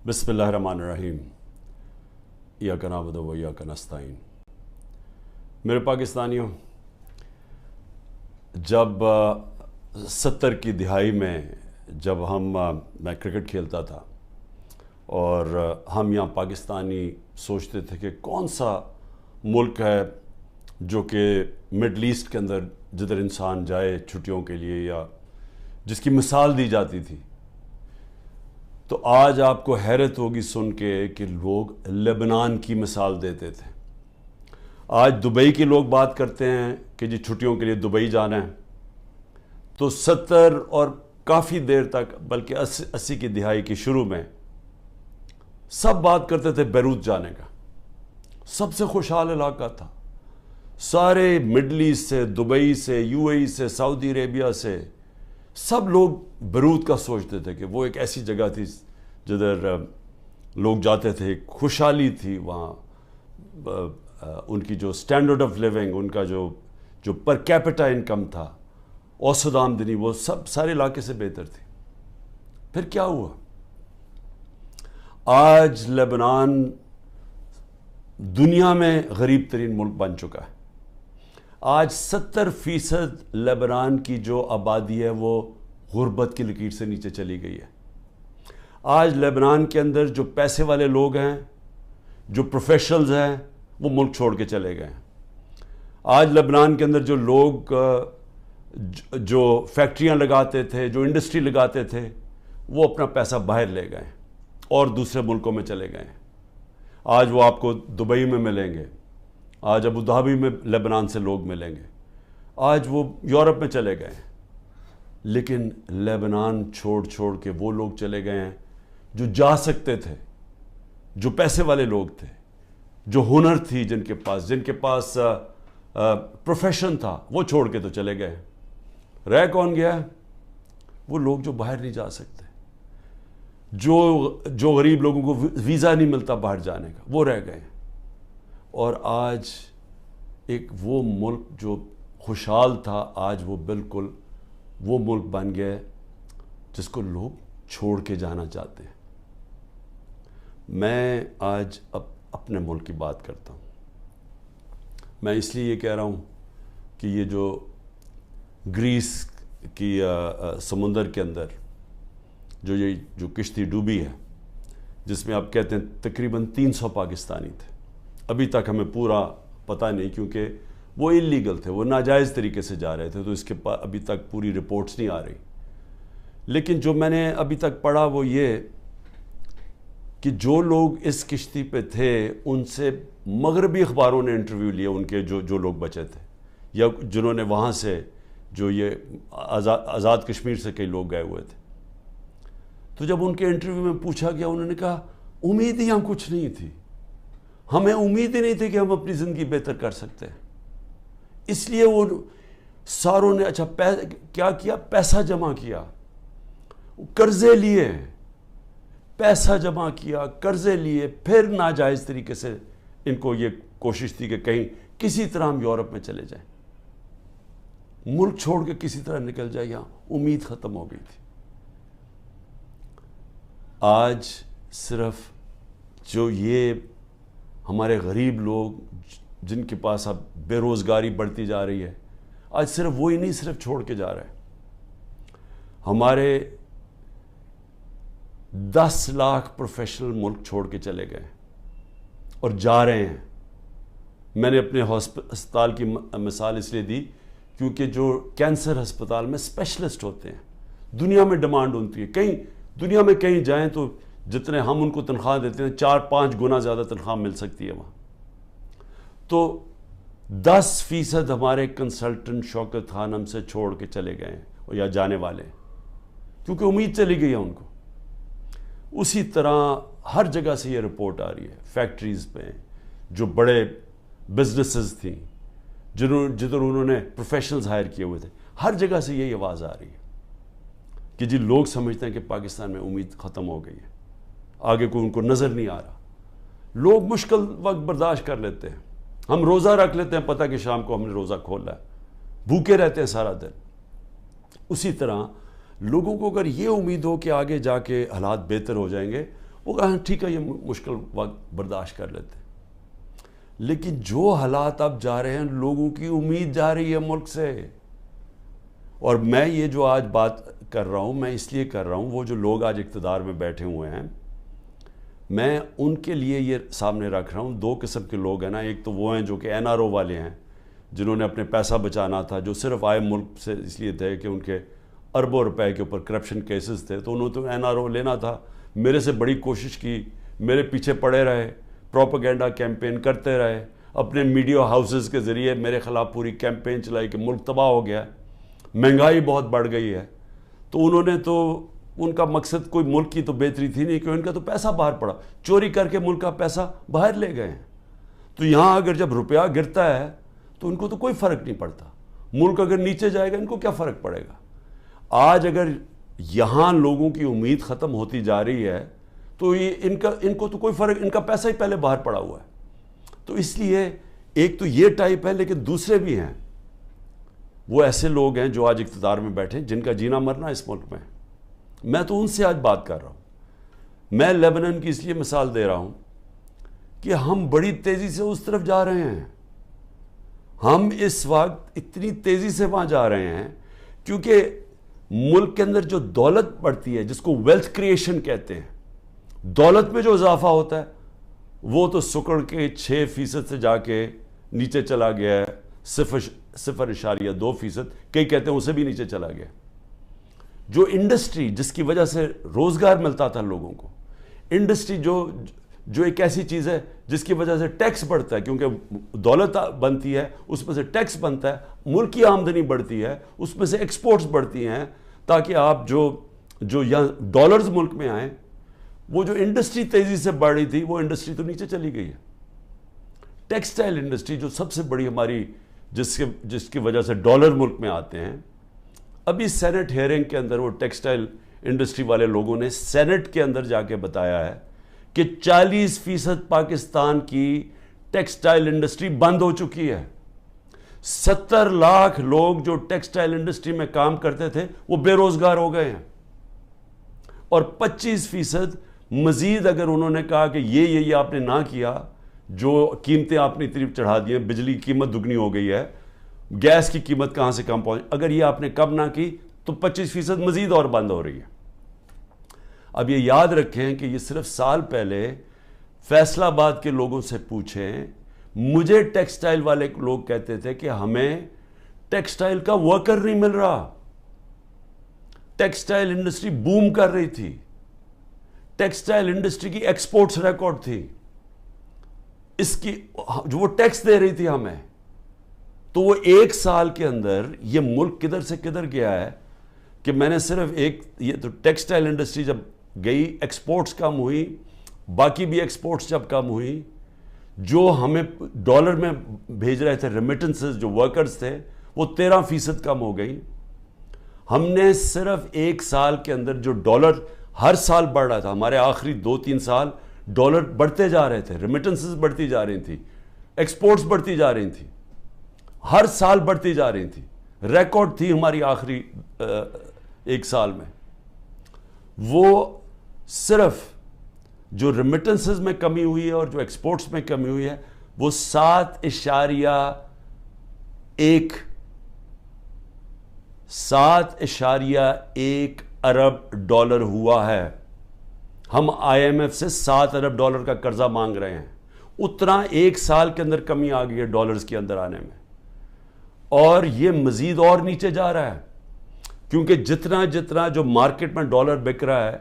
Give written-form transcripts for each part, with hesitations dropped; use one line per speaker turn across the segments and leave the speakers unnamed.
بسم اللہ الرحمن الرحیم ایاک نعبد و ایاک نستعین۔ میرے پاکستانیوں، جب 70 کی دہائی میں جب میں کرکٹ کھیلتا تھا اور ہم یہاں پاکستانی سوچتے تھے کہ کون سا ملک ہے جو کہ مڈل ایسٹ کے اندر جدھر انسان جائے چھٹیوں کے لیے یا جس کی مثال دی جاتی تھی، تو آج آپ کو حیرت ہوگی سن کے کہ لوگ لبنان کی مثال دیتے تھے۔ آج دبئی کے لوگ بات کرتے ہیں کہ جی چھٹیوں کے لیے دبئی جانا ہے، تو 70 اور کافی دیر تک بلکہ 80 کی دہائی کی شروع میں سب بات کرتے تھے بیروت جانے کا۔ سب سے خوشحال علاقہ تھا، سارے مڈل ایسٹ سے، دبئی سے، یو اے ای سے، سعودی عربیہ سے سب لوگ بیروت کا سوچتے تھے کہ وہ ایک ایسی جگہ تھی جدھر لوگ جاتے تھے، خوشحالی تھی وہاں، ان کی جو سٹینڈرڈ آف لیونگ، ان کا جو پر کیپٹا انکم تھا، اوسط آمدنی، وہ سب سارے علاقے سے بہتر تھی۔ پھر کیا ہوا؟ آج لبنان دنیا میں غریب ترین ملک بن چکا ہے۔ آج 70% لبنان کی جو آبادی ہے وہ غربت کی لکیر سے نیچے چلی گئی ہے۔ آج لبنان کے اندر جو پیسے والے لوگ ہیں، جو پروفیشنلز ہیں، وہ ملک چھوڑ کے چلے گئے ہیں۔ آج لبنان کے اندر جو لوگ جو فیکٹریاں لگاتے تھے، جو انڈسٹری لگاتے تھے، وہ اپنا پیسہ باہر لے گئے اور دوسرے ملکوں میں چلے گئے ہیں۔ آج وہ آپ کو دبئی میں ملیں گے، آج ابوظہبی میں لبنان سے لوگ ملیں گے، آج وہ یورپ میں چلے گئے ہیں۔ لیکن لبنان چھوڑ کے وہ لوگ چلے گئے ہیں جو جا سکتے تھے، جو پیسے والے لوگ تھے، جو ہنر تھی جن کے پاس پروفیشن تھا، وہ چھوڑ کے تو چلے گئے ہیں۔ رہ کون گیا ہے؟ وہ لوگ جو باہر نہیں جا سکتے، جو غریب لوگوں کو ویزا نہیں ملتا باہر جانے کا، وہ رہ گئے ہیں۔ اور آج ایک وہ ملک جو خوشحال تھا، آج وہ بالکل وہ ملک بن گیا ہے جس کو لوگ چھوڑ کے جانا چاہتے ہیں۔ میں آج اپنے ملک کی بات کرتا ہوں۔ میں اس لیے یہ کہہ رہا ہوں کہ یہ جو گریس کی سمندر کے اندر جو کشتی ڈوبی ہے، جس میں آپ کہتے ہیں تقریباً 300 پاکستانی تھے، ابھی تک ہمیں پورا پتہ نہیں، کیونکہ وہ انلیگل تھے، وہ ناجائز طریقے سے جا رہے تھے، تو اس کے ابھی تک پوری رپورٹس نہیں آ رہی۔ لیکن جو میں نے ابھی تک پڑھا وہ یہ کہ جو لوگ اس کشتی پہ تھے ان سے مغربی اخباروں نے انٹرویو لیا، ان کے جو لوگ بچے تھے یا جنہوں نے وہاں سے جو یہ آزاد کشمیر سے کئی لوگ گئے ہوئے تھے، تو جب ان کے انٹرویو میں پوچھا گیا، انہوں نے کہا امید ہی ہم کچھ نہیں تھی، ہمیں امید ہی نہیں تھی کہ ہم اپنی زندگی بہتر کر سکتے ہیں۔ اس لیے وہ ساروں نے کیا کیا؟ پیسہ جمع کیا، قرضے لیے، پیسہ جمع کیا، قرضے لیے، پھر ناجائز طریقے سے ان کو یہ کوشش تھی کہ کہیں کسی طرح ہم یورپ میں چلے جائیں، ملک چھوڑ کے کسی طرح نکل جائے، یہاں امید ختم ہو گئی تھی۔ آج صرف جو یہ ہمارے غریب لوگ جن کے پاس اب بے روزگاری بڑھتی جا رہی ہے، آج صرف وہی نہیں صرف چھوڑ کے جا رہے ہیں، ہمارے 10 لاکھ پروفیشنل ملک چھوڑ کے چلے گئے اور جا رہے ہیں۔ میں نے اپنے ہسپتال کی مثال اس لیے دی کیونکہ جو کینسر ہسپتال میں اسپیشلسٹ ہوتے ہیں، دنیا میں ڈیمانڈ ہوتی ہے، دنیا میں کہیں جائیں تو جتنے ہم ان کو تنخواہ دیتے ہیں 4-5 گنا زیادہ تنخواہ مل سکتی ہے وہاں۔ تو 10% ہمارے کنسلٹنٹ شوکت خانم سے چھوڑ کے چلے گئے ہیں یا جانے والے ہیں، کیونکہ امید چلی گئی ہے ان کو۔ اسی طرح ہر جگہ سے یہ رپورٹ آ رہی ہے، فیکٹریز پہ جو بڑے بزنسز تھیں جدھر انہوں نے پروفیشنلز ہائر کیے ہوئے تھے، ہر جگہ سے یہی آواز آ رہی ہے کہ جی لوگ سمجھتے ہیں کہ پاکستان میں امید ختم ہو گئی ہے، آگے کوئی ان کو نظر نہیں آ رہا۔ لوگ مشکل وقت برداشت کر لیتے ہیں، ہم روزہ رکھ لیتے ہیں، پتہ کہ شام کو ہم نے روزہ کھولا ہے، بھوکے رہتے ہیں سارا دن۔ اسی طرح لوگوں کو اگر یہ امید ہو کہ آگے جا کے حالات بہتر ہو جائیں گے، وہ کہا ٹھیک ہے یہ مشکل وقت برداشت کر لیتے. لیکن جو حالات اب جا رہے ہیں, لوگوں کی امید جا رہی ہے ملک سے. اور میں یہ جو آج بات کر رہا ہوں, میں اس لیے کر رہا ہوں, وہ جو لوگ آج اقتدار میں بیٹھے ہوئے ہیں, میں ان کے لیے یہ سامنے رکھ رہا ہوں. دو قسم کے لوگ ہیں نا, ایک تو وہ ہیں جو کہ NRO والے ہیں, جنہوں نے اپنے پیسہ بچانا تھا, جو صرف آئے ملک سے اس لیے تھے کہ ان کے اربوں روپے کے اوپر کرپشن کیسز تھے, تو انہوں نے تو NRO لینا تھا. میرے سے بڑی کوشش کی, میرے پیچھے پڑے رہے, پروپیگنڈا کیمپین کرتے رہے, اپنے میڈیا ہاؤسز کے ذریعے میرے خلاف پوری کیمپین چلائی کہ ملک تباہ ہو گیا, مہنگائی بہت بڑھ گئی ہے. تو انہوں نے تو, ان کا مقصد کوئی ملک کی تو بہتری تھی نہیں, کہ ان کا تو پیسہ باہر پڑا, چوری کر کے ملک کا پیسہ باہر لے گئے ہیں. تو یہاں اگر جب روپیہ گرتا ہے تو ان کو تو کوئی فرق نہیں پڑتا, ملک اگر نیچے جائے گا ان کو کیا فرق پڑے گا. آج اگر یہاں لوگوں کی امید ختم ہوتی جا رہی ہے تو یہ ان کو تو کوئی فرق, ان کا پیسہ ہی پہلے باہر پڑا ہوا ہے. تو اس لیے ایک تو یہ ٹائپ ہے, لیکن دوسرے بھی ہیں, وہ ایسے لوگ ہیں جو آج اقتدار میں بیٹھے, جن کا جینا مرنا اس ملک میں. میں تو ان سے آج بات کر رہا ہوں. میں لیبنان کی اس لیے مثال دے رہا ہوں کہ ہم بڑی تیزی سے اس طرف جا رہے ہیں. ہم اس وقت اتنی تیزی سے وہاں جا رہے ہیں کیونکہ ملک کے اندر جو دولت بڑھتی ہے, جس کو ویلتھ کریشن کہتے ہیں, دولت میں جو اضافہ ہوتا ہے, وہ تو سکڑ کے 6% سے جا کے نیچے چلا گیا ہے 0.2%, کئی کہتے ہیں اسے بھی نیچے چلا گیا. جو انڈسٹری جس کی وجہ سے روزگار ملتا تھا لوگوں کو, انڈسٹری جو ایک ایسی چیز ہے جس کی وجہ سے ٹیکس بڑھتا ہے, کیونکہ دولت بنتی ہے اس میں سے ٹیکس بنتا ہے, ملک کی آمدنی بڑھتی ہے, اس میں سے ایکسپورٹس بڑھتی ہیں, تاکہ آپ جو یہاں ڈالرز ملک میں آئیں. وہ جو انڈسٹری تیزی سے بڑھ رہی تھی, وہ انڈسٹری تو نیچے چلی گئی ہے. ٹیکسٹائل انڈسٹری جو سب سے بڑی ہماری, جس کی وجہ سے ڈالر ملک میں آتے ہیں, ابھی سینٹ ہیئرنگ کے اندر وہ ٹیکسٹائل انڈسٹری والے لوگوں نے سینٹ کے اندر جا کے بتایا ہے کہ 40% پاکستان کی ٹیکسٹائل انڈسٹری بند ہو چکی ہے. 70 لاکھ لوگ جو ٹیکسٹائل انڈسٹری میں کام کرتے تھے وہ بے روزگار ہو گئے ہیں, اور 25% مزید اگر انہوں نے کہا کہ یہ آپ نے نہ کیا, جو قیمتیں آپ نے اتنی چڑھا دی ہیں, بجلی کی قیمت دگنی ہو گئی ہے, گیس کی قیمت کہاں سے کم پہنچ, اگر یہ آپ نے کم نہ کی تو 25% مزید اور بند ہو رہی ہے. اب یہ یاد رکھیں کہ یہ صرف سال پہلے فیصل آباد کے لوگوں سے پوچھیں, مجھے ٹیکسٹائل والے لوگ کہتے تھے کہ ہمیں ٹیکسٹائل کا ورکر نہیں مل رہا. ٹیکسٹائل انڈسٹری بوم کر رہی تھی, ٹیکسٹائل انڈسٹری کی ایکسپورٹس ریکارڈ تھی, اس کی جو وہ ٹیکس دے رہی تھی ہمیں. تو وہ 1 سال کے اندر یہ ملک کدھر سے کدھر گیا ہے کہ میں نے صرف یہ تو ٹیکسٹائل انڈسٹری جب گئی, ایکسپورٹس کم ہوئی, باقی بھی ایکسپورٹس جب کم ہوئی, جو ہمیں ڈالر میں بھیج رہے تھے ریمیٹنسز, جو ورکرز تھے, وہ 13% کم ہو گئی. ہم نے صرف 1 سال کے اندر جو ڈالر ہر سال بڑھ رہا تھا, ہمارے آخری 2-3 سال ڈالر بڑھتے جا رہے تھے, ریمیٹنسز بڑھتی جا رہی تھی, ایکسپورٹس بڑھتی جا رہی تھی, ہر سال بڑھتی جا رہی تھی, ریکارڈ تھی ہماری آخری 1 سال میں. وہ صرف جو ریمیٹنسز میں کمی ہوئی ہے اور جو ایکسپورٹس میں کمی ہوئی ہے, وہ 7.1 ارب ڈالر ہوا ہے. ہم IMF سے 7 ارب ڈالر کا قرضہ مانگ رہے ہیں. اتنا 1 سال کے اندر کمی آ گئی ہے ڈالرز کے اندر آنے میں, اور یہ مزید اور نیچے جا رہا ہے, کیونکہ جتنا جو مارکیٹ میں ڈالر بک رہا ہے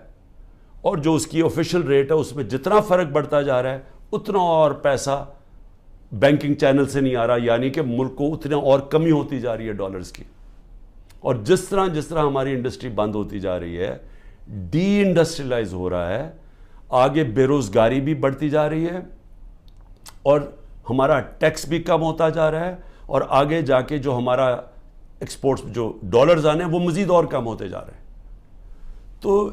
اور جو اس کی آفیشیل ریٹ ہے, اس میں جتنا فرق بڑھتا جا رہا ہے, اتنا اور پیسہ بینکنگ چینل سے نہیں آ رہا, یعنی کہ ملک کو اتنا اور کمی ہوتی جا رہی ہے ڈالرز کی. اور جس طرح ہماری انڈسٹری بند ہوتی جا رہی ہے, ڈی انڈسٹریلائز ہو رہا ہے, آگے بے روزگاری بھی بڑھتی جا رہی ہے, اور ہمارا ٹیکس بھی کم ہوتا جا رہا ہے, اور آگے جا کے جو ہمارا ایکسپورٹس جو ڈالرز آنے ہیں وہ مزید اور کم ہوتے جا رہے ہیں. تو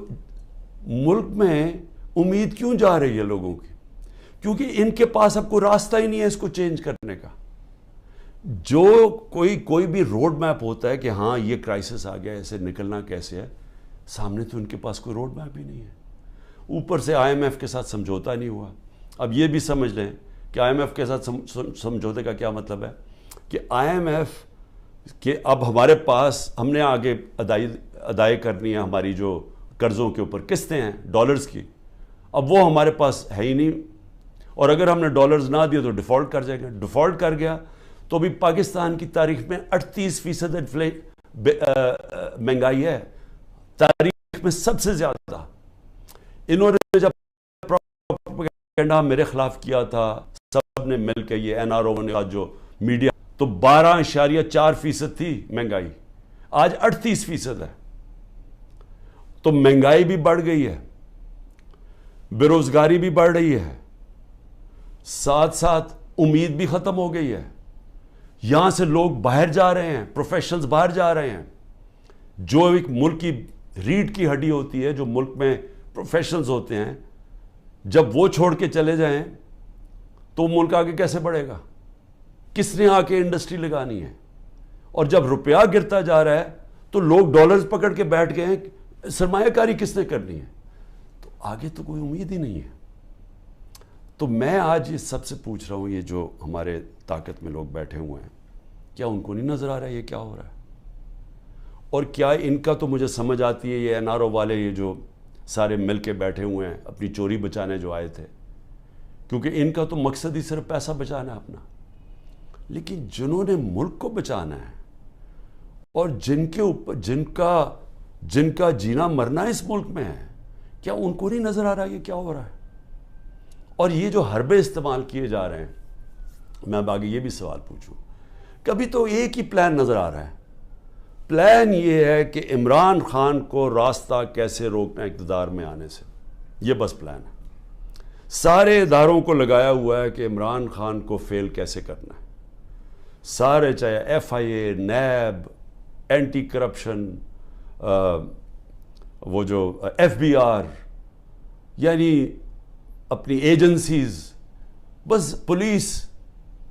ملک میں امید کیوں جا رہی ہے لوگوں کی؟ کیونکہ ان کے پاس اب کوئی راستہ ہی نہیں ہے اس کو چینج کرنے کا. جو کوئی بھی روڈ میپ ہوتا ہے کہ ہاں یہ کرائسس آ گیا, ایسے نکلنا کیسے ہے, سامنے تو ان کے پاس کوئی روڈ میپ ہی نہیں ہے. اوپر سے آئی ایم ایف کے ساتھ سمجھوتا نہیں ہوا. اب یہ بھی سمجھ لیں کہ آئی ایم ایف کے ساتھ سمجھوتے کا کیا مطلب ہے کہ آئی ایم ایف کہ اب ہمارے پاس ہم نے آگے ادائی کرنی ہے ہماری جو قرضوں کے اوپر قسطیں ہیں ڈالرز کی, اب وہ ہمارے پاس ہے ہی نہیں, اور اگر ہم نے ڈالرز نہ دیے تو ڈیفالٹ کر جائے گا. ڈیفالٹ کر گیا تو بھی پاکستان کی تاریخ میں 38% مہنگائی ہے, تاریخ میں سب سے زیادہ. انہوں نے جب پروپیگنڈا میرے خلاف کیا تھا سب نے مل کے, یہ این آر او نے جو میڈیا, تو 12.4% تھی مہنگائی, آج 38% ہے. تو مہنگائی بھی بڑھ گئی ہے, بے روزگاری بھی بڑھ رہی ہے, ساتھ ساتھ امید بھی ختم ہو گئی ہے. یہاں سے لوگ باہر جا رہے ہیں, پروفیشنلز باہر جا رہے ہیں. جو ایک ملک کی ریڑھ کی ہڈی ہوتی ہے, جو ملک میں پروفیشنلز ہوتے ہیں, جب وہ چھوڑ کے چلے جائیں تو ملک آگے کیسے بڑھے گا؟ کس نے آ کے انڈسٹری لگانی ہے؟ اور جب روپیہ گرتا جا رہا ہے تو لوگ ڈالرز پکڑ کے بیٹھ گئے ہیں, سرمایہ کاری کس نے کرنی ہے؟ تو آگے تو کوئی امید ہی نہیں ہے. تو میں آج یہ سب سے پوچھ رہا ہوں, یہ جو ہمارے طاقت میں لوگ بیٹھے ہوئے ہیں, کیا ان کو نہیں نظر آ رہا ہے یہ کیا ہو رہا ہے؟ اور کیا ان کا تو مجھے سمجھ آتی ہے, یہ این آر او والے یہ جو سارے مل کے بیٹھے ہوئے ہیں اپنی چوری بچانے جو آئے تھے, کیونکہ ان کا تو مقصد ہی صرف پیسہ بچانا ہے اپنا. لیکن جنہوں نے ملک کو بچانا ہے اور جن کے اوپر جن کا جینا مرنا اس ملک میں ہے, کیا ان کو نہیں نظر آ رہا یہ کیا ہو رہا ہے؟ اور یہ جو حربے استعمال کیے جا رہے ہیں, میں اب آگے یہ بھی سوال پوچھوں, کبھی تو ایک ہی پلان نظر آ رہا ہے. پلان یہ ہے کہ عمران خان کو راستہ کیسے روکنا اقتدار میں آنے سے, یہ بس پلان ہے. سارے اداروں کو لگایا ہوا ہے کہ عمران خان کو فیل کیسے کرنا ہے. سارے, چاہے ایف آئی اے, نیب, اینٹی کرپشن, وہ جو ایف بی آر, یعنی اپنی ایجنسیز, بس پولیس,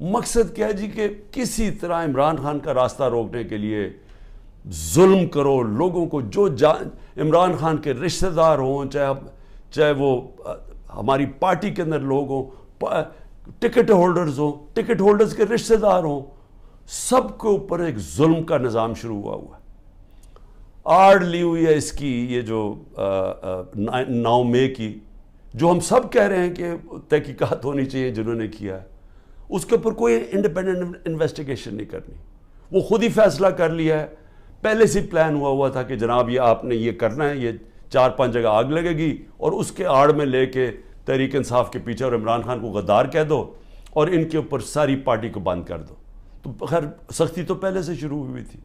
مقصد کیا ہے جی کہ کسی طرح عمران خان کا راستہ روکنے کے لیے ظلم کرو لوگوں کو. جو عمران خان کے رشتہ دار ہوں, چاہے وہ ہماری پارٹی کے اندر لوگ ہوں, ٹکٹ ہولڈرز ہوں, ٹکٹ ہولڈرز کے رشتہ دار ہوں, سب کے اوپر ایک ظلم کا نظام شروع ہوا ہے. آڑ لی ہوئی ہے اس کی, یہ جو 9 مئی کی, جو ہم سب کہہ رہے ہیں کہ تحقیقات ہونی چاہیے جنہوں نے کیا ہے, اس کے اوپر کوئی انڈیپینڈنٹ انویسٹیگیشن نہیں کرنی. وہ خود ہی فیصلہ کر لیا ہے, پہلے سے پلان ہوا تھا کہ جناب یہ آپ نے یہ کرنا ہے, یہ 4-5 جگہ آگ لگے گی, اور اس کے آڑ میں لے کے تحریک انصاف کے پیچھے اور عمران خان کو غدار کہہ دو اور ان کے اوپر ساری پارٹی کو بند کر دو. تو خیر سختی تو پہلے سے شروع ہوئی تھی,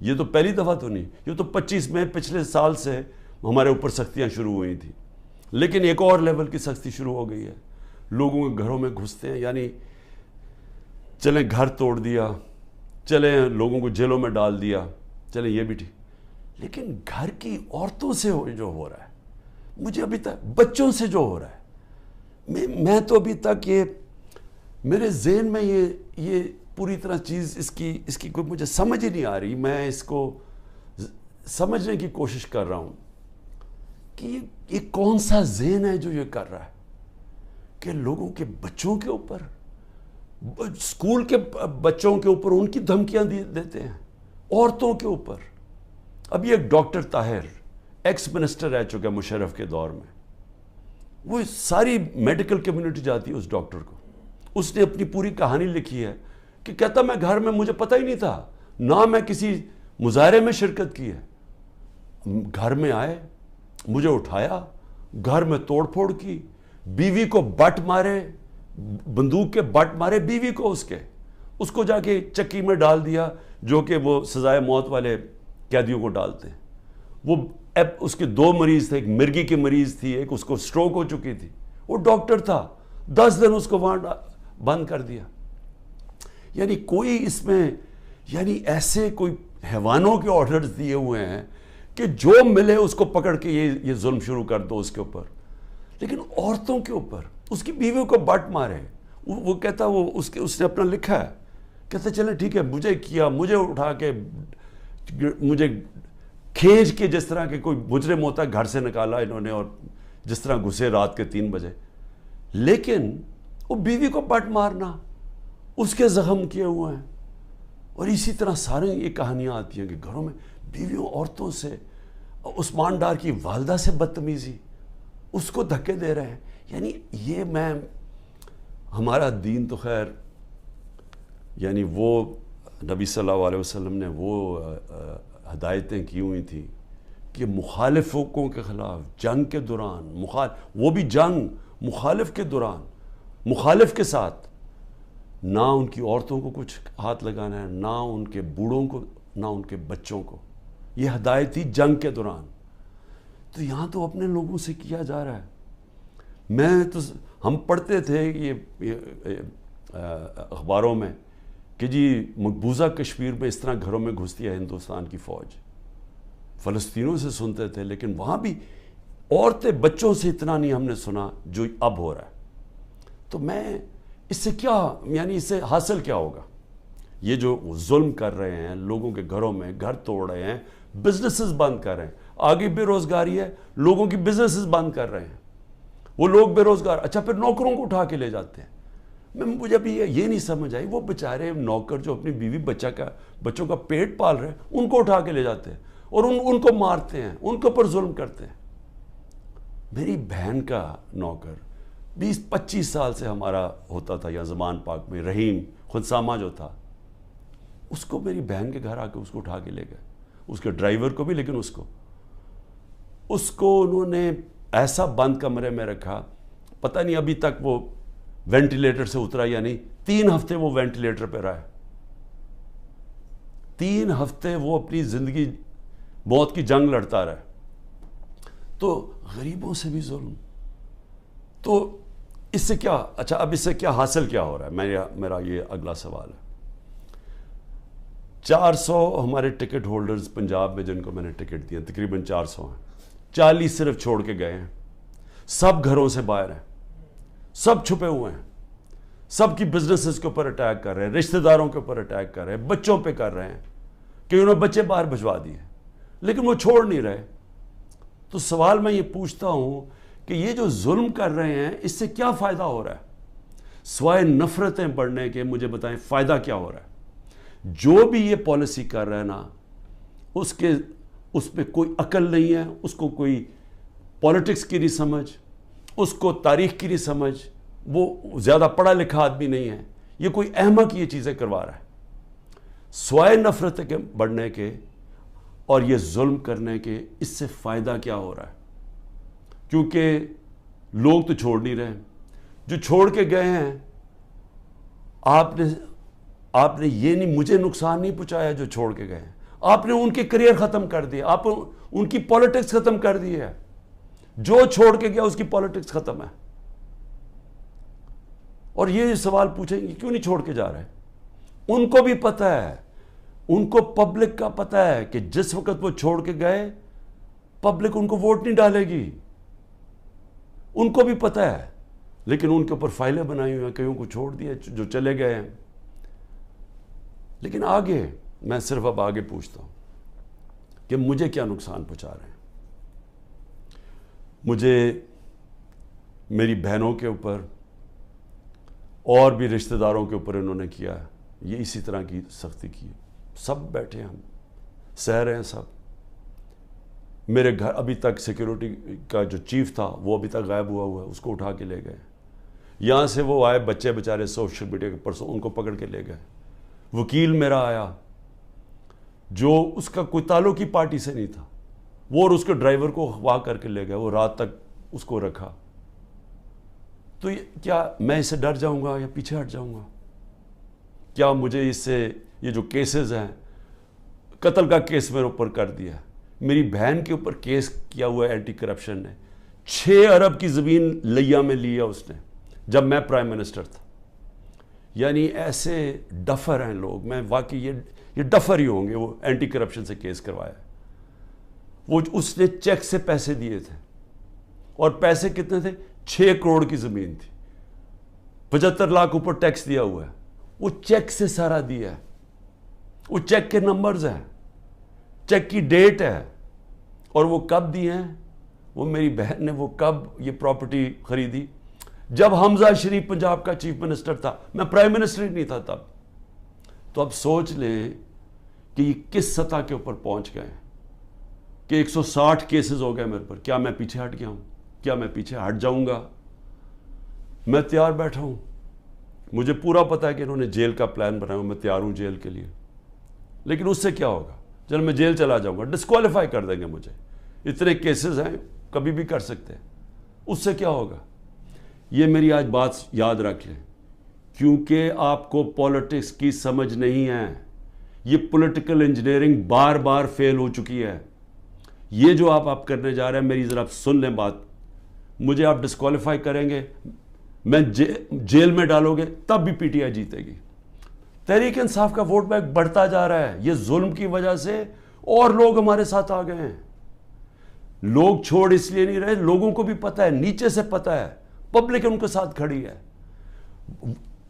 یہ تو پہلی دفعہ تو نہیں, یہ تو 25 مئی پچھلے سال سے ہمارے اوپر سختیاں شروع ہوئی تھیں. لیکن ایک اور لیول کی سختی شروع ہو گئی ہے, لوگوں کے گھروں میں گھستے ہیں, یعنی چلیں گھر توڑ دیا, چلیں لوگوں کو جیلوں میں ڈال دیا, چلیں یہ بھی ٹھیک, لیکن گھر کی عورتوں سے جو ہو رہا ہے, مجھے ابھی تک بچوں سے جو ہو رہا ہے, میں تو ابھی تک یہ میرے ذہن میں یہ پوری طرح چیز اس کی کوئی مجھے سمجھ ہی نہیں آ رہی. میں اس کو سمجھنے کی کوشش کر رہا ہوں کہ یہ کون سا ذہن ہے جو یہ کر رہا ہے کہ لوگوں کے بچوں کے اوپر, اسکول کے بچوں کے اوپر ان کی دھمکیاں دیتے ہیں, عورتوں کے اوپر. ابھی ایک ڈاکٹر طاہر ایکس منسٹر رہ چکا ہے مشرف کے دور میں, وہ ساری میڈیکل کمیونٹی جاتی ہے اس ڈاکٹر کو. اس نے اپنی پوری کہانی لکھی ہے کہ کہتا میں گھر میں مجھے پتہ ہی نہیں تھا, نہ میں کسی مظاہرے میں شرکت کی ہے, گھر میں آئے, مجھے اٹھایا, گھر میں توڑ پھوڑ کی, بیوی کو بٹ مارے, بندوق کے بٹ مارے بیوی کو, اس کو جا کے چکی میں ڈال دیا, جو کہ وہ سزائے موت والے قیدیوں کو ڈالتے ہیں. وہ اس کے 2 مریض تھے, ایک مرگی کی مریض تھی, ایک اس کو سٹروک ہو چکی تھی. وہ ڈاکٹر تھا, 10 دن اس کو وہاں بند کر دیا. یعنی کوئی اس میں, یعنی ایسے کوئی حیوانوں کے آرڈرز دیے ہوئے ہیں کہ جو ملے اس کو پکڑ کے یہ ظلم شروع کر دو اس کے اوپر. لیکن عورتوں کے اوپر, اس کی بیویوں کو بٹ مارے. وہ کہتا, اس نے اپنا لکھا ہے, کہتا چلیں ٹھیک ہے, مجھے کیا, مجھے اٹھا کے, مجھے کھینچ کے, جس طرح کے کوئی مجرم ہوتا ہے گھر سے نکالا انہوں نے, اور جس طرح گھسے رات کے 3 بجے. لیکن وہ بیوی کو پٹ مارنا، اس کے زخم کیے ہوئے ہیں. اور اسی طرح سارے یہ کہانیاں آتی ہیں کہ گھروں میں بیویوں عورتوں سے، عثمان ڈار کی والدہ سے بدتمیزی، اس کو دھکے دے رہے ہیں. یعنی یہ ہمارا دین تو خیر، یعنی وہ نبی صلی اللہ علیہ وسلم نے وہ ہدایتیں کی ہوئی تھیں کہ مخالفوں کے خلاف جنگ کے دوران، وہ بھی جنگ مخالف کے دوران، مخالف کے ساتھ، نہ ان کی عورتوں کو کچھ ہاتھ لگانا ہے، نہ ان کے بوڑھوں کو، نہ ان کے بچوں کو. یہ ہدایت تھی جنگ کے دوران. تو یہاں تو اپنے لوگوں سے کیا جا رہا ہے. ہم پڑھتے تھے یہ اخباروں میں کہ جی مقبوضہ کشمیر میں اس طرح گھروں میں گھستی ہے ہندوستان کی فوج. فلسطینیوں سے سنتے تھے، لیکن وہاں بھی عورتیں بچوں سے اتنا نہیں ہم نے سنا جو اب ہو رہا ہے. تو اس سے کیا، یعنی اس سے حاصل کیا ہوگا؟ یہ جو ظلم کر رہے ہیں لوگوں کے گھروں میں، گھر توڑ رہے ہیں، بزنسز بند کر رہے ہیں. آگے بے روزگاری ہے، لوگوں کی بزنسز بند کر رہے ہیں. وہ لوگ بے روزگار، اچھا پھر نوکروں کو اٹھا کے لے جاتے ہیں. مجھے ابھی یہ نہیں سمجھ آئی، وہ بیچارے نوکر جو اپنی بیوی بچوں کا پیٹ پال رہے ہیں، ان کو اٹھا کے لے جاتے ہیں اور ان کو مارتے ہیں، ان کے اوپر ظلم کرتے ہیں. میری بہن کا نوکر 20-25 سال سے ہمارا ہوتا تھا یا زمان پاک میں، رحیم خنسامہ جو تھا، اس کو میری بہن کے گھر آ کے اس کو اٹھا کے لے گئے، اس کے ڈرائیور کو بھی. لیکن اس کو انہوں نے ایسا بند کمرے میں رکھا، پتہ نہیں ابھی تک وہ وینٹیلیٹر سے اترا یا نہیں. 3 ہفتے وہ وینٹیلیٹر پہ رہا ہے. 3 ہفتے وہ اپنی زندگی موت کی جنگ لڑتا رہا. تو غریبوں سے بھی ظلم. تو اس سے کیا، اچھا اب اس سے کیا حاصل کیا ہو رہا ہے؟ میرا یہ اگلا سوال ہے. 400 ہمارے ٹکٹ ہولڈرز پنجاب میں جن کو میں نے ٹکٹ دیا، تقریباً 400 ہیں. 40 صرف چھوڑ کے گئے ہیں. سب گھروں سے باہر ہیں، سب چھپے ہوئے ہیں، سب کی بزنسز کے اوپر اٹیک کر رہے ہیں، رشتہ داروں کے اوپر اٹیک کر رہے ہیں، بچوں پہ کر رہے ہیں کہ انہوں نے بچے باہر بھجوا دیے، لیکن وہ چھوڑ نہیں رہے. تو سوال میں یہ پوچھتا ہوں کہ یہ جو ظلم کر رہے ہیں اس سے کیا فائدہ ہو رہا ہے؟ سوائے نفرتیں بڑھنے کے مجھے بتائیں فائدہ کیا ہو رہا ہے؟ جو بھی یہ پالیسی کر رہا ہے نا، اس پہ کوئی عقل نہیں ہے، اس کو کوئی پولیٹکس کی نہیں سمجھ، اس کو تاریخ کی نہیں سمجھ، وہ زیادہ پڑھا لکھا آدمی نہیں ہے. یہ کوئی احمق یہ چیزیں کروا رہا ہے. سوائے نفرت کے بڑھنے کے اور یہ ظلم کرنے کے، اس سے فائدہ کیا ہو رہا ہے؟ کیونکہ لوگ تو چھوڑ نہیں رہے. جو چھوڑ کے گئے ہیں، آپ نے یہ نہیں، مجھے نقصان نہیں پہنچایا جو چھوڑ کے گئے ہیں. آپ نے ان کے کریئر ختم کر دیے، آپ ان کی پالیٹکس ختم کر دی ہے. جو چھوڑ کے گیا اس کی پالیٹکس ختم ہے. اور یہ سوال پوچھیں گے کیوں نہیں چھوڑ کے جا رہے؟ ان کو بھی پتہ ہے، ان کو پبلک کا پتہ ہے کہ جس وقت وہ چھوڑ کے گئے پبلک ان کو ووٹ نہیں ڈالے گی. ان کو بھی پتہ ہے، لیکن ان کے اوپر فائلیں بنائی ہوئی ہیں، کئیوں کو چھوڑ دیا جو چلے گئے ہیں. لیکن آگے میں صرف اب آگے پوچھتا ہوں کہ مجھے کیا نقصان پہنچا رہے ہیں؟ مجھے میری بہنوں کے اوپر اور بھی رشتہ داروں کے اوپر انہوں نے کیا ہے. یہ اسی طرح کی سختی کی. سب بیٹھے ہیں، ہم سہ رہے ہیں سب. میرے گھر ابھی تک سیکیورٹی کا جو چیف تھا وہ ابھی تک غائب ہوا ہے، اس کو اٹھا کے لے گئے. یہاں سے وہ آئے بچے بیچارے سوشل میڈیا کے پرسوں، ان کو پکڑ کے لے گئے. وکیل میرا آیا جو اس کا کوئی تعلق ہی پارٹی سے نہیں تھا، وہ اور اس کے ڈرائیور کو اغوا کر کے لے گئے. وہ رات تک اس کو رکھا. تو کیا میں اس سے ڈر جاؤں گا یا پیچھے ہٹ جاؤں گا؟ کیا مجھے اس سے، یہ جو کیسز ہیں، قتل کا کیس میرے اوپر کر دیا، میری بہن کے اوپر کیس کیا ہوا ہے اینٹی کرپشن نے، 6 ارب کی زمین لیا میں لیا اس نے جب میں پرائم منسٹر تھا. یعنی ایسے ڈفر ہیں لوگ. میں واقعی یہ ڈفر ہی ہوں گے. وہ اینٹی کرپشن سے کیس کروایا. وہ اس نے چیک سے پیسے دیے تھے، اور پیسے کتنے تھے؟ 6 کروڑ کی زمین تھی، 75 لاکھ اوپر ٹیکس دیا ہوا ہے. وہ چیک سے سارا دیا ہے. وہ چیک کے نمبرز ہیں، چیک کی ڈیٹ ہے، اور وہ کب دیے ہیں وہ میری بہن نے وہ کب یہ پراپرٹی خریدی؟ جب حمزہ شریف پنجاب کا چیف منسٹر تھا، میں پرائم منسٹر ہی نہیں تھا تب. تو اب سوچ لیں کہ یہ کس سطح کے اوپر پہنچ گئے کہ 160 کیسز ہو گئے میرے پر. کیا میں پیچھے ہٹ گیا ہوں؟ کیا میں پیچھے ہٹ جاؤں گا؟ میں تیار بیٹھا ہوں. مجھے پورا پتا ہے کہ انہوں نے جیل کا پلان بنایا ہوں، میں تیار ہوں جیل کے لیے. لیکن اس سے کیا ہوگا؟ چل میں جیل چلا جاؤں گا، ڈسکوالیفائی کر دیں گے مجھے. اتنے کیسز ہیں، کبھی بھی کر سکتے ہیں. اس سے کیا ہوگا؟ یہ میری آج بات یاد رکھ لیں، کیونکہ آپ کو پولیٹکس کی سمجھ نہیں ہے. یہ پولیٹیکل انجینئرنگ بار بار فیل ہو چکی ہے. یہ جو آپ کرنے جا رہے ہیں، میری ذرا سن لیں بات. مجھے آپ ڈسکوالیفائی کریں گے، میں جیل میں ڈالو گے، تب بھی پی ٹی آئی جیتے گی. تحریک انصاف کا ووٹ بینک بڑھتا جا رہا ہے. یہ ظلم کی وجہ سے اور لوگ ہمارے ساتھ آ گئے ہیں. لوگ چھوڑ اس لیے نہیں رہے، لوگوں کو بھی پتہ ہے، نیچے سے پتہ ہے، پبلک ان کے ساتھ کھڑی ہے.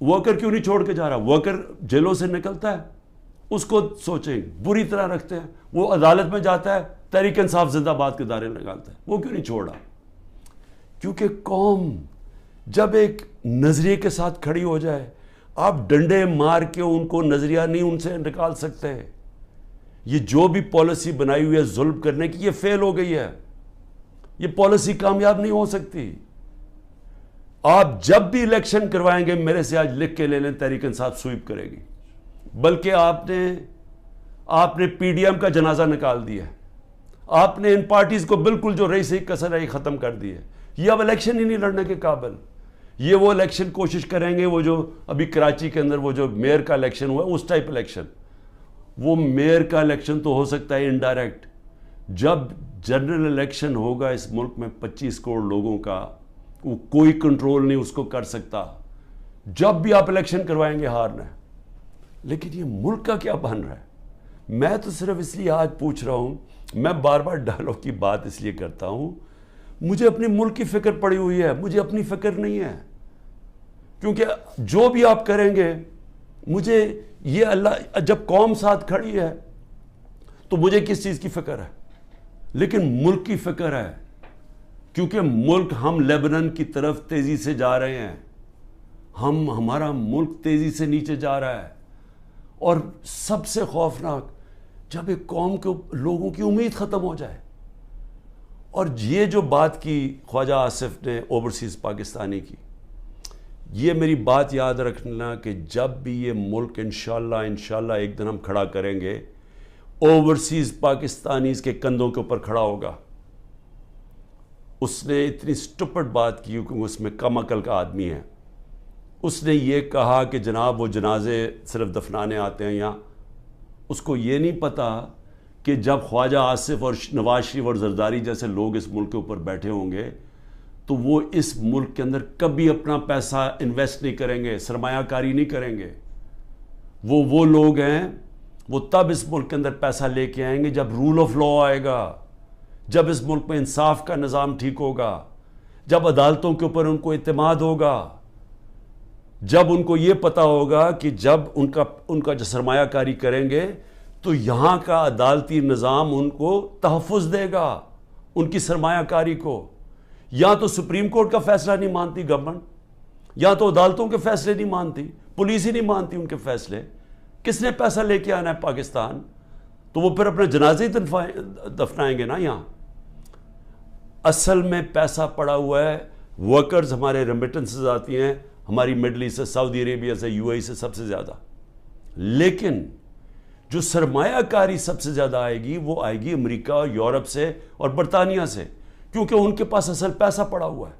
ورکر کیوں نہیں چھوڑ کے جا رہا؟ ورکر جیلوں سے نکلتا ہے، اس کو سوچیں، بری طرح رکھتے ہیں. وہ عدالت میں جاتا ہے، تحریک انصاف زندہ باد کے دائرے نکالتا ہے. وہ کیوں نہیں چھوڑا؟ کیونکہ قوم جب ایک نظریے کے ساتھ کھڑی ہو جائے، آپ ڈنڈے مار کے ان کو نظریہ نہیں ان سے نکال سکتے. یہ جو بھی پالیسی بنائی ہوئی ہے ظلم کرنے کی، یہ فیل ہو گئی ہے. یہ پالیسی کامیاب نہیں ہو سکتی. آپ جب بھی الیکشن کروائیں گے، میرے سے آج لکھ کے لے لیں، تحریک انصاف سویپ کرے گی. بلکہ آپ نے پی ڈی ایم کا جنازہ نکال دیا ہے. آپ نے ان پارٹیز کو بالکل جو رہی صحیح کسر ہے ختم کر دی ہے. یہ اب الیکشن ہی نہیں لڑنے کے قابل. یہ وہ الیکشن کوشش کریں گے، وہ جو ابھی کراچی کے اندر وہ جو میئر کا الیکشن ہوا، اس ٹائپ الیکشن. وہ میئر کا الیکشن تو ہو سکتا ہے انڈائریکٹ. جب جنرل الیکشن ہوگا اس ملک میں 25 کروڑ لوگوں کا، وہ کوئی کنٹرول نہیں اس کو کر سکتا. جب بھی آپ الیکشن کروائیں گے ہارنا ہے. لیکن یہ ملک کا کیا بن رہا ہے؟ میں تو صرف اس لیے آج پوچھ رہا ہوں، میں بار بار ڈائلاگ کی بات اس لیے کرتا ہوں، مجھے اپنے ملک کی فکر پڑی ہوئی ہے، مجھے اپنی فکر نہیں ہے. کیونکہ جو بھی آپ کریں گے، مجھے یہ اللہ، جب قوم ساتھ کھڑی ہے تو مجھے کس چیز کی فکر ہے؟ لیکن ملک کی فکر ہے. کیونکہ ملک، ہم لیبنان کی طرف تیزی سے جا رہے ہیں. ہمارا ملک تیزی سے نیچے جا رہا ہے. اور سب سے خوفناک، جب ایک قوم کے لوگوں کی امید ختم ہو جائے. اور یہ جو بات کی خواجہ آصف نے اوورسیز پاکستانی کی، یہ میری بات یاد رکھنا کہ جب بھی یہ ملک انشاءاللہ ایک دن ہم کھڑا کریں گے، اوورسیز پاکستانیز کے کندھوں کے اوپر کھڑا ہوگا. اس نے اتنی سٹپڈ بات کی کہ اس میں کم عقل کا آدمی ہے. اس نے یہ کہا کہ جناب وہ جنازے صرف دفنانے آتے ہیں یہاں. اس کو یہ نہیں پتا کہ جب خواجہ آصف اور نواز شریف اور زرداری جیسے لوگ اس ملک کے اوپر بیٹھے ہوں گے تو وہ اس ملک کے اندر کبھی اپنا پیسہ انویسٹ نہیں کریں گے، سرمایہ کاری نہیں کریں گے. وہ لوگ ہیں، وہ تب اس ملک کے اندر پیسہ لے کے آئیں گے جب رول آف لا آئے گا، جب اس ملک میں انصاف کا نظام ٹھیک ہوگا، جب عدالتوں کے اوپر ان کو اعتماد ہوگا، جب ان کو یہ پتا ہوگا کہ جب ان کا جو سرمایہ کاری کریں گے تو یہاں کا عدالتی نظام ان کو تحفظ دے گا، ان کی سرمایہ کاری کو. یا تو سپریم کورٹ کا فیصلہ نہیں مانتی گورنمنٹ، یا تو عدالتوں کے فیصلے نہیں مانتی، پولیس ہی نہیں مانتی ان کے فیصلے. کس نے پیسہ لے کے آنا ہے پاکستان؟ تو وہ پھر اپنے جنازے ہی دفنائیں گے نا یہاں. اصل میں پیسہ پڑا ہوا ہے. ورکرز ہمارے ریمیٹنسز آتی ہیں ہماری مڈل ایسٹ سے، سعودی عربیہ سے، یو اے ای سے سب سے زیادہ. لیکن جو سرمایہ کاری سب سے زیادہ آئے گی وہ آئے گی امریکہ اور یورپ سے اور برطانیہ سے، کیونکہ ان کے پاس اصل پیسہ پڑا ہوا ہے.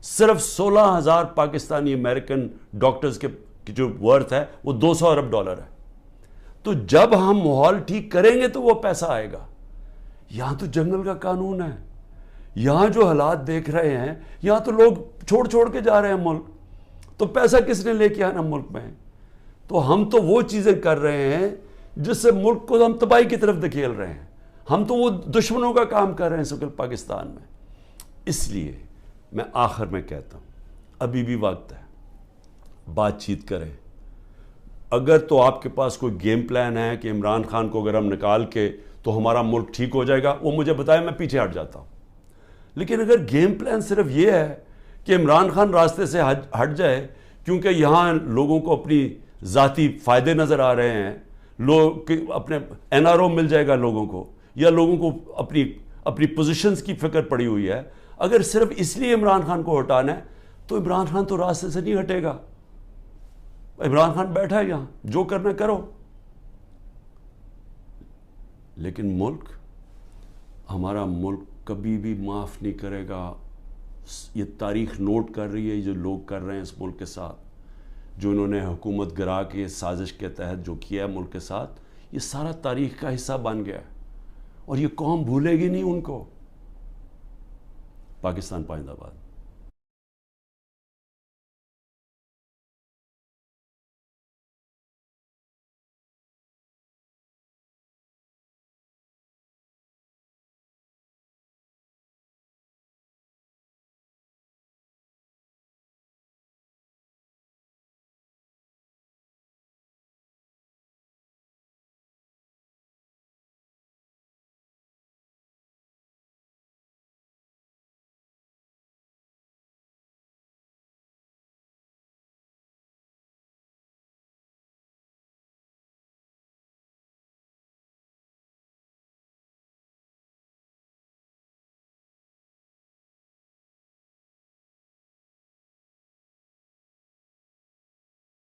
صرف 16,000 پاکستانی امریکن ڈاکٹرز کے جو ورتھ ہے وہ $200 ارب ہے. تو جب ہم ماحول ٹھیک کریں گے تو وہ پیسہ آئے گا. یہاں تو جنگل کا قانون ہے. یہاں جو حالات دیکھ رہے ہیں، یہاں تو لوگ چھوڑ کے جا رہے ہیں ملک. تو پیسہ کس نے لے کے آنا ملک میں؟ تو ہم تو وہ چیزیں کر رہے ہیں جس سے ملک کو ہم تباہی کی طرف دھکیل رہے ہیں. ہم تو وہ دشمنوں کا کام کر رہے ہیں سکل پاکستان میں. اس لیے میں آخر میں کہتا ہوں، ابھی بھی وقت ہے، بات چیت کریں. اگر تو آپ کے پاس کوئی گیم پلان ہے کہ عمران خان کو اگر ہم نکال کے تو ہمارا ملک ٹھیک ہو جائے گا، وہ مجھے بتائیں، میں پیچھے ہٹ جاتا ہوں. لیکن اگر گیم پلان صرف یہ ہے کہ عمران خان راستے سے ہٹ جائے کیونکہ یہاں لوگوں کو اپنی ذاتی فائدے نظر آ رہے ہیں، لوگ اپنے این آر او مل جائے گا لوگوں کو، یا لوگوں کو اپنی پوزیشنز کی فکر پڑی ہوئی ہے، اگر صرف اس لیے عمران خان کو ہٹانا ہے تو عمران خان تو راستے سے نہیں ہٹے گا. عمران خان بیٹھا ہے یہاں، جو کرنا کرو. لیکن ملک، ہمارا ملک کبھی بھی معاف نہیں کرے گا. یہ تاریخ نوٹ کر رہی ہے جو لوگ کر رہے ہیں اس ملک کے ساتھ، جو انہوں نے حکومت گرا کے سازش کے تحت جو کیا ہے ملک کے ساتھ، یہ سارا تاریخ کا حصہ بن گیا ہے اور یہ قوم بھولے گی نہیں ان کو. پاکستان پائندہ باد.